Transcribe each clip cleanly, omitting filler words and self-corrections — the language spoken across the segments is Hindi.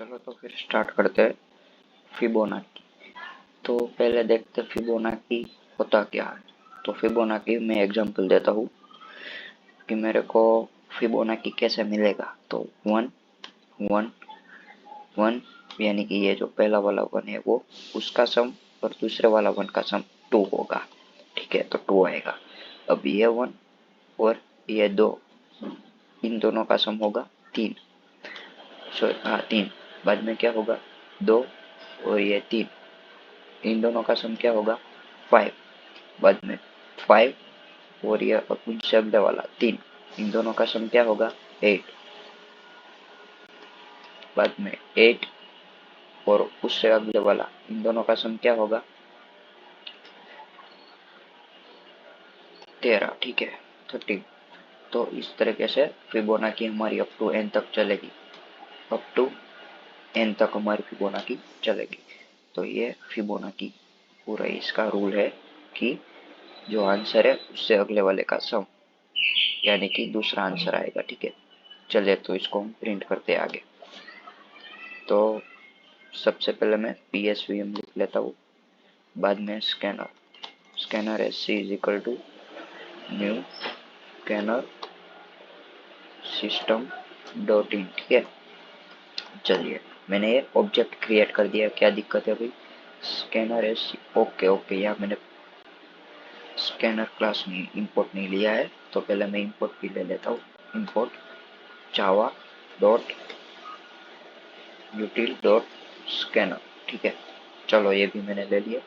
चलो तो फिर स्टार्ट करते हैं फिबोनाची। तो पहले देखते हैं फिबोनाची होता क्या है। तो फिबोनाची मैं एग्जांपल देता हूँ कि मेरे को फिबोनाची कैसे मिलेगा। तो 1 1 1 यानी कि ये जो पहला वाला 1 है वो उसका सम और दूसरे वाला 1 का सम 2 होगा। ठीक है, तो 2 आएगा। अब ये 1 और ये 2, इन दोनों का सम होगा 3। हाँ 3। बाद में क्या होगा 2 और ये 3, इन दोनों का सम क्या होगा 5। बाद में 5 और ये उनसे अगले वाला 3, इन दोनों का सम क्या होगा 8। बाद में 8 और उससे अगले वाला, इन दोनों का सम क्या होगा 13। ठीक है, 13। तो इस तरीके से फिबोनाची हमारी अप टू एन तक चलेगी। अप टू एन तक हमारी फिबोनाची चलेगी। तो ये फिबोनाची पूरा इसका रूल है कि जो आंसर है उससे अगले वाले का सम यानी कि दूसरा आंसर आएगा। ठीक है, चलिए तो इसको हम प्रिंट करते हैं आगे। तो सबसे पहले मैं PSVM लिख लेता हूँ, बाद में scanner SC is equal to new scanner system dot in. ठीक है, चलिए मैंने ये ऑब्जेक्ट क्रिएट कर दिया। क्या दिक्कत है भाई, स्कैनर SC ओके यहाँ मैंने स्कैनर क्लास नहीं इंपोर्ट नहीं लिया है, तो पहले मैं इंपोर्ट भी ले लेता हूँ। Import Java dot यूटिल dot scanner. ठीक है, चलो ये भी मैंने ले लिया।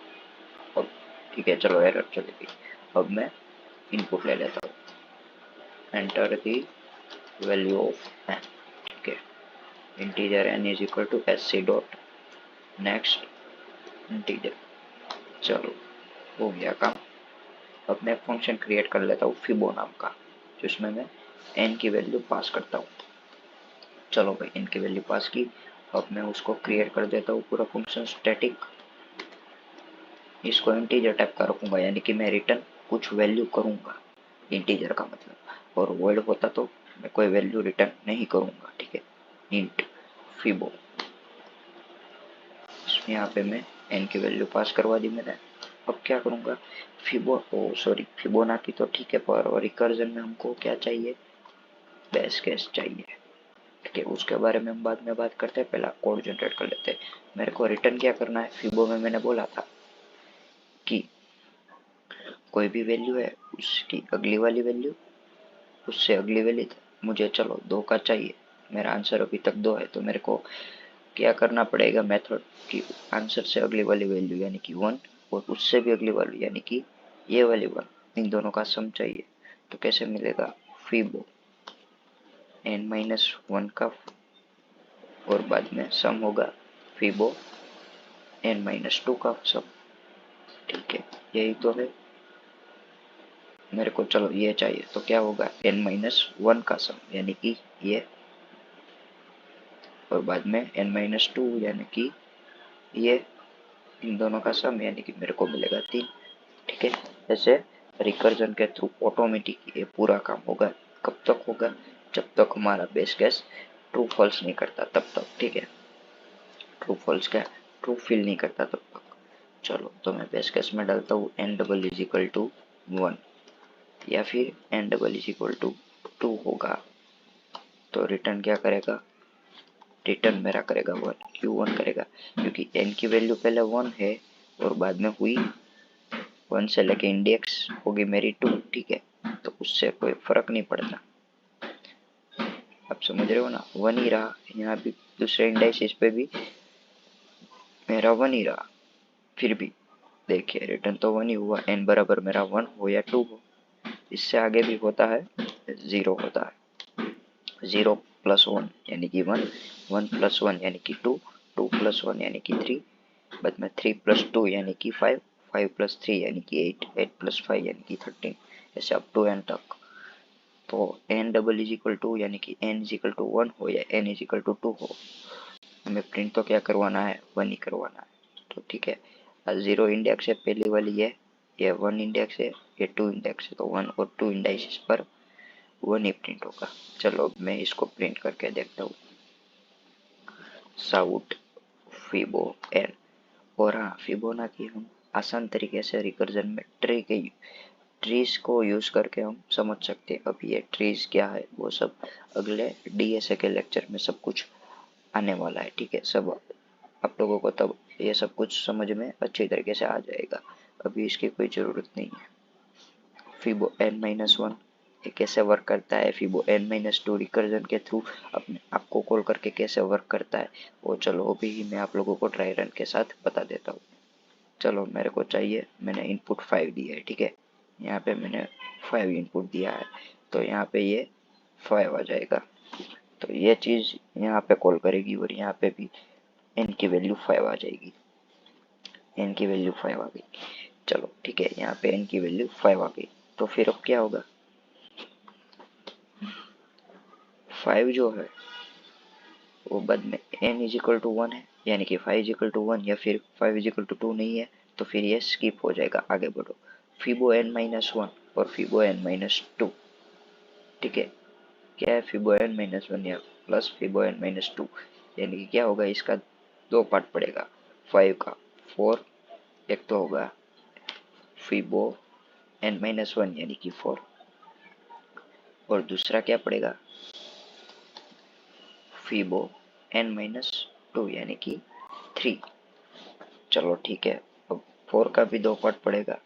अब ठीक है, चलो एरर चली गई। अब मैं इनपुट ले लेता हूँ, enter the value of N. ठीक है, integer N is equal to SC dot next integer. चलो हो गया काम। अब मैं फंक्शन क्रिएट कर लेता हूँ फिबो नाम का, जिसमें मैं एन की वैल्यू पास करता हूँ। चलो भाई एन की वैल्यू पास की। अब मैं उसको क्रिएट कर देता हूँ पूरा फंक्शन स्टैटिक। इसको इंटीजर टाइप का रखूंगा, यानी कि मैं रिटर्न कुछ वैल्यू करूंगा, इंटीजर का मतलब। और वर्ड होता तो मैं कोई वैल्यू रिटर्न नहीं करूंगा। ठीक है, इंट फिबो, यहाँ पे मैं एन की वैल्यू पास करवा दी मैंने। अब क्या करूंगा, फिबोनाची तो ठीक है, पर रिकर्जन में हमको क्या चाहिए, बेस केस चाहिए। ठीक है, उसके बारे में हम बाद में बात करते हैं, पहला कोड जनरेट कर लेते हैं। मेरे को रिटर्न क्या करना है, फिबो में मैंने बोला था कि कोई भी वैल्यू है उसकी अगली वाली वैल्यू उससे अगली वैल्यू मुझे चलो 2 का चाहिए। मेरा आंसर अभी तक 2 है, तो मेरे को क्या करना पड़ेगा, मेथड की आंसर से अगली वाली वैल्यू यानी कि 1 और उससे भी अगली वाली यानी कि ये वाली 1, इन दोनों का सम चाहिए। तो कैसे मिलेगा, फिबो n-1 का और बाद में सम होगा फिबो n-2 का सम। ठीक है, यही तो है मेरे को। चलो ये चाहिए, तो क्या होगा n-1 का सम यानी कि ये, और बाद में n-2 यानी कि ये, इन दोनों का सम यानी कि मेरे को मिलेगा 3। ठीक है, ऐसे रिकर्जन के थ्रू ऑटोमेटिक ये पूरा काम होगा। कब तक होगा, जब तक हमारा बेस केस ट्रू फॉल्स नहीं करता तब तक। ठीक है, ट्रू फॉल्स क्या, ट्रू फिल नहीं करता तब तक। चलो तो मैं बेस केस में डालता हूँ n double is equal to 1 या फिर n double is equal to 2 होगा। तो रिटर्न क्या करेगा, रिटर्न मेरा करेगा 1, क्यों 1 करेगा, क्योंकि n की वैल्यू पहले 1 है और बाद में हुई 1 से लेके इंडेक्स होगी मेरी 2। ठीक है, तो उससे कोई फर्क नहीं पड़ता, आप समझ रहे हो ना। 1 ही रहा, यहाँ भी दूसरे इंडेक्सिस पे भी मेरा 1 ही रहा, फिर भी देखिए रिटर्न तो 1 ही हुआ। n बराबर मेरा 1 हो या 2 हो, इससे आगे भी होता है 0 होता है। 0 प्लस 1 यानी कि 1, 1 प्लस 1 यानी कि 2, 2 प्लस 1 यानी कि 3, बाद में 3 प्लस 2 यानी कि 5, 5 प्लस 3 यानी कि 8, 8 प्लस 5 यानी कि 13, ऐसे अप टू n तक। तो n double is equal to यानी कि n इज इक्वल टू 1 हो या n इज इक्वल टू 2 हो, हमें प्रिंट तो क्या करवाना है, 1 ही करवाना है। तो ठीक है, 0 इंडेक्स है पहली वाली, ये 1 इंडेक्स है, ये 2 इंडेक्स है, तो 1 और 2 इंडाइसिस पर 1 ही प्रिंट होगा। चलो मैं इसको प्रिंट करके देखता हूँ। साउट फिबो एन। और हाँ, फिबोनाची हम आसान तरीके से रिकर्जन में ट्रीज को यूज करके हम समझ सकते हैं। अब ये ट्रीज क्या है वो सब अगले डीएसए के लेक्चर में सब कुछ आने वाला है, ठीक है। सब आप लोगों को तब ये सब कुछ समझ में अच्छी तरीके से आ जाएगा, अभी इसकी कोई ज़रूरत नहीं है। फिबो n-1 ये कैसे वर्क करता है, फिबो n-2 रिकर्जन के थ्रू अपने आपको कॉल करके कैसे वर्क करता है, वो चलो अभी मैं आप लोगों को ट्राई रन के साथ बता देता हूँ। चलो मेरे को चाहिए, मैंने इनपुट 5 दिया है, ठीक है। यहाँ पे मैंने 5 इनपुट दिया है, तो यहाँ पे ये 5 आ जाएगा। तो ये चीज़ यहाँ पे कॉल करेगी और यहाँ पे भी n की वैल्यू 5 आ जाएगी। n की वैल्यू 5 आ गई। चलो ठीक है, यहाँ पे n की वैल्यू 5 आ गई। तो फिर अब क्या होगा, 5 जो है वो बाद में n इज इक्वल टू 1 है, यानी कि 5 इज इक्वल टू 1 या फिर 5 इज इक्वल टू 2 नहीं है, तो फिर ये स्किप हो जाएगा। आगे बढ़ो, फिबो n-1 और फिबो n-2, ठीक है। क्या है, फिबो n-1 या प्लस फिबो n-2, यानी कि क्या होगा, इसका दो पार्ट पड़ेगा 5 का। 4, एक तो होगा फिबो n-1 यानी कि 4, और दूसरा क्या पड़ेगा, फिबो n-2 यानी कि 3। चलो ठीक है, अब 4 का भी दो पार्ट पड़ेगा।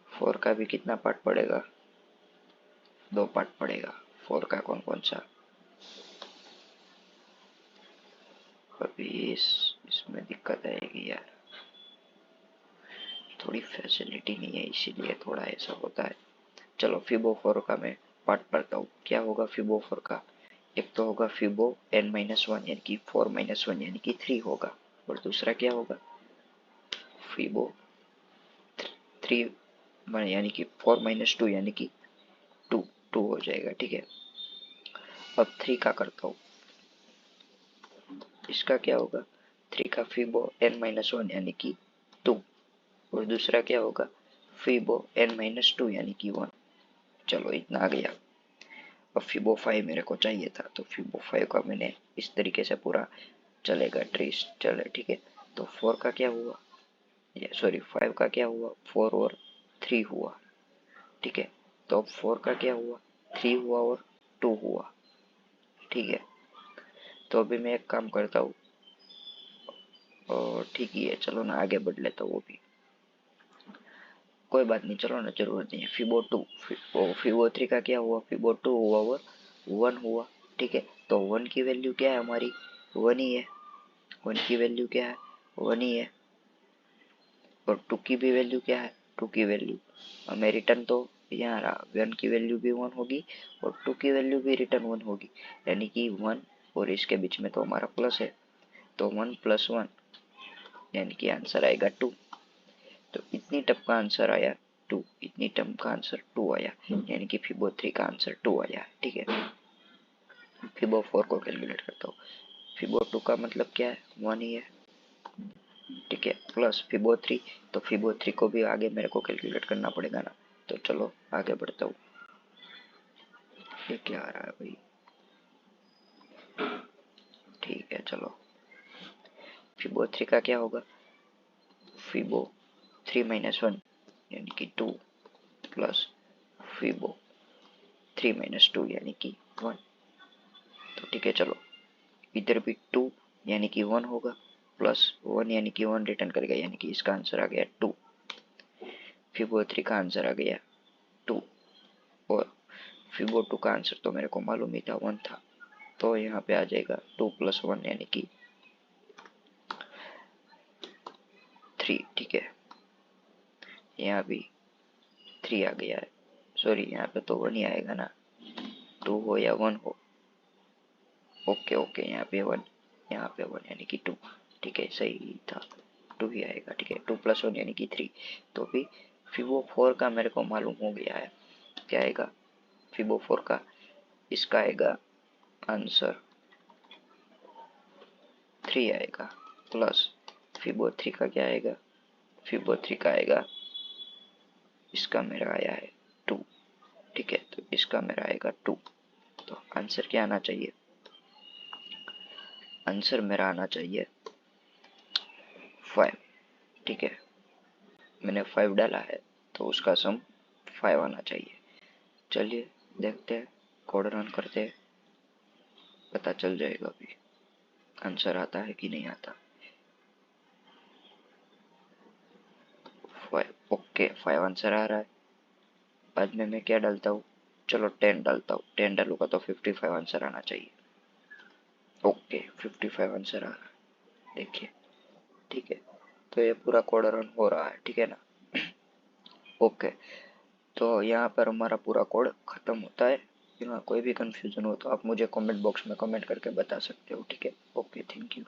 4 का भी कितना पार्ट पड़ेगा, दो पार्ट पड़ेगा। 4 का कौन कौन सा, अभी इसमें दिक्कत आएगी यार, थोड़ी फैसिलिटी नहीं है इसीलिए थोड़ा ऐसा होता है। चलो फिबो 4 का मैं पार्ट पढ़ता हूँ। क्या होगा फिबो 4 का, एक तो होगा फिबो n-1 यानी कि 4-1 यानी कि 3 होगा, और दूसरा क्या होगा, फिबो 3 यानी कि 4-2 यानी कि 2 हो जाएगा, ठीक है। अब 3 का करता हूँ, इसका क्या होगा, 3 का फिबो n-1 यानी कि 2, और दूसरा क्या होगा, फिबो n-2 यानी कि 1। चलो इतना आ गया। अब फिबो 5 मेरे को चाहिए था, तो फिबो 5 का मैंने इस तरीके से पूरा चलेगा, ट्रेस चले, ठीक है। तो 4 का क्या हुआ, ये सॉरी 5 का क्या हुआ, 4 और 3 हुआ, ठीक है। तो अब 4 का क्या हुआ, 3 हुआ और 2 हुआ, ठीक है। तो अभी मैं एक काम करता हूँ, और ठीक ही है, चलो ना आगे बढ़ लेता हूँ, वो भी कोई बात नहीं, चलो ना, जरूरत नहीं है। फिबो 2, फिबो 3 का क्या हुआ, फिबो 2 हुआ और 1 हुआ, ठीक है। तो 1 की वैल्यू क्या है हमारी, 1 ही है। 1 की वैल्यू क्या है, 1 ही है। और 2 की भी वैल्यू क्या है, 2 की वैल्यू हमें रिटर्न तो यहाँ रहा, 1 की वैल्यू भी 1 होगी और 2 की वैल्यू भी रिटर्न 1 होगी, यानी कि 1 और इसके बीच में तो हमारा प्लस है, तो 1 + 1 यानी कि आंसर आएगा 2। तो इतनी टर्म का आंसर आया 2, इतनी टर्म का आंसर 2 आया, यानी कि फिबो 3 का आंसर 2 आया, ठीक है। फिबो 4 को कैलकुलेट करता हूँ, फिबो 2 का मतलब क्या है, 1 ही है, ठीक है, प्लस फिबो 3, तो फिबो 3 को भी आगे मेरे को कैलकुलेट करना पड़ेगा ना। तो चलो आगे बढ़ता हूँ, ये क्या आ रहा है भाई, ठीक है। चलो फिबो 3 का क्या होगा, फिबो 3-1 यानी कि 2 प्लस फिबो 3-2 यानी कि 1। तो ठीक है, चलो इधर भी 2 यानी कि 1 होगा, प्लस 1 यानी कि 1 रिटर्न करेगा, यानी कि इसका आंसर आ गया 2। फिबो 3 का आंसर आ गया 2, और फिबो 2 का आंसर तो मेरे को मालूम ही था, 1 था, तो यहाँ पे आ जाएगा 2 + 1 यानी कि 3, ठीक है। यहाँ भी 3 आ गया है, सॉरी यहाँ पे तो 1 ही आएगा ना, 2 हो या 1 हो, ओके ओके, यहाँ पे 1, यहाँ पे 1 यानी कि 2, ठीक है, सही था, 2 ही आएगा, ठीक है। 2 + 1 यानी कि 3। तो भी फिबो 4 का मेरे को मालूम हो गया है, क्या आएगा फिबो 4 का, इसका आएगा आंसर 3 आएगा, प्लस फिबो 3 का क्या आएगा, फिबो 3 का आएगा, इसका मेरा आया है 2, ठीक है। तो इसका मेरा आएगा 2, तो आंसर क्या आना चाहिए, आंसर मेरा आना चाहिए 5। ठीक है, मैंने 5 डाला है तो उसका सम 5 आना चाहिए। चलिए देखते हैं, कोड रन करते हैं, पता चल जाएगा अभी आंसर आता है कि नहीं आता। 5, ओके 5 आंसर आ रहा है। बाद में मैं क्या डालता हूँ, चलो 10 डालता हूँ। 10 डालूंगा तो 55 आंसर आना चाहिए। ओके 55 आंसर आ रहा है, देखिए। ठीक है, तो ये पूरा कोड रन हो रहा है, ठीक है ना। ओके, तो यहाँ पर हमारा पूरा कोड खत्म होता है। यहाँ कोई भी कंफ्यूजन हो तो आप मुझे कमेंट बॉक्स में कमेंट करके बता सकते हो, ठीक है। Okay, thank you.